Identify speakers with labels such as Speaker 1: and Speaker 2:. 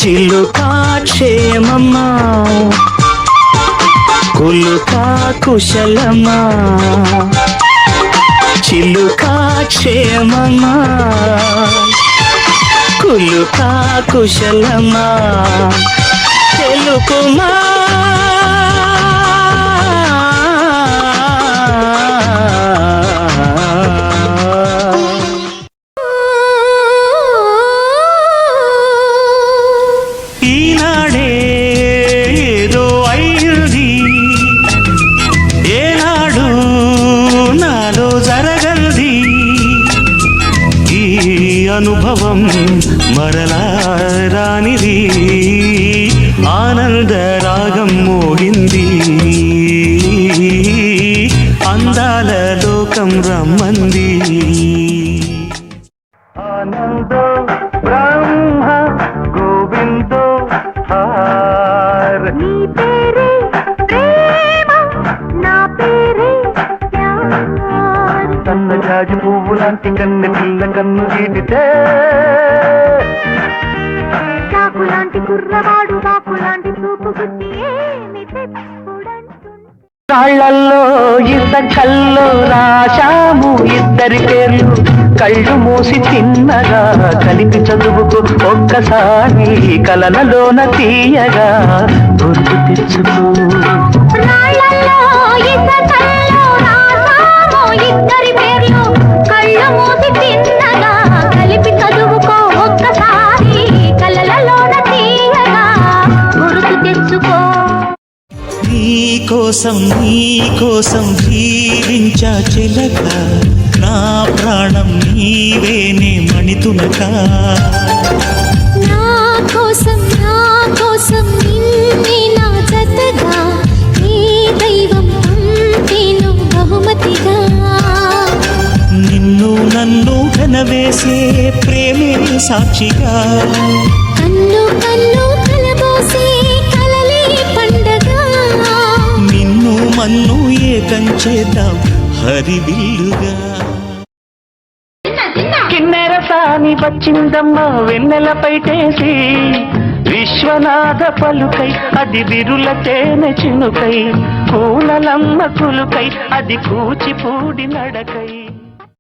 Speaker 1: చిలుకా క్షేమమా కులుకా కుశలమా చిలుకా క్షేమమా కులుకా కుశలమా తెలుపుమా ఈనాడే ఏదో అయ్యింది ఏనాడు నాలో జరగంది ఈ అనుభవం మరలా రానిది ఆనంద రాగం మోగింది అందాల లోకం రమ్మంది ఆనందో బ్రహ్మ గోవిందో హార్
Speaker 2: నీ పేరే ప్రేమ నా పేరే ప్యార్
Speaker 1: సన్న జాజి పువ్వు లాంటి కన్ను పిల్ల కన్ను గీటితే
Speaker 2: చాకు లాంటి కుర్రవాడు బాపు లాంటి చూపు గుచ్చి ఏమి తెప్పుడంటుంది
Speaker 1: కాళ్ళల్లో ఇంత కల్లో రాశాము ఇద్దరి పేర్లు కళ్ళు మూసి తిన్నగా కలిపి చదువుకు ఒక్కసారి కలనలోన తీయగా గుర్తు తెచ్చుకో
Speaker 2: రాళ్ళల్లో ఇసకల్లో రాసామో ఇద్దరి పేర్లు కళ్ళు మూసి తిన్నగా కలిపి చదువుకో ఒక్కసారి కలలలోన తీయగా గుర్తు తెచ్చుకో
Speaker 1: నీకోసం జీవించా చిలక నా ప్రాణం నీవేనే మణితునక
Speaker 2: నా కోసం నిన్నే నా జతగా నీ దైవం పంపేను బహుమతిగా
Speaker 1: నిన్ను నన్ను కనవేసే ప్రేమే సాక్షిగా
Speaker 2: కన్ను కన్ను కలబోసే కలలే పండగ
Speaker 1: నిన్ను మన్ను ఏకం చేద్దాం హరివిల్లుగా కిన్నెరసాని వచ్చిందమ్మ వెన్నెల పైటేసి విశ్వనాథ పలుకై అది విరుల తేనె చినుకై పూలలమ్మ కులుకై అది కూచిపూడి నడకై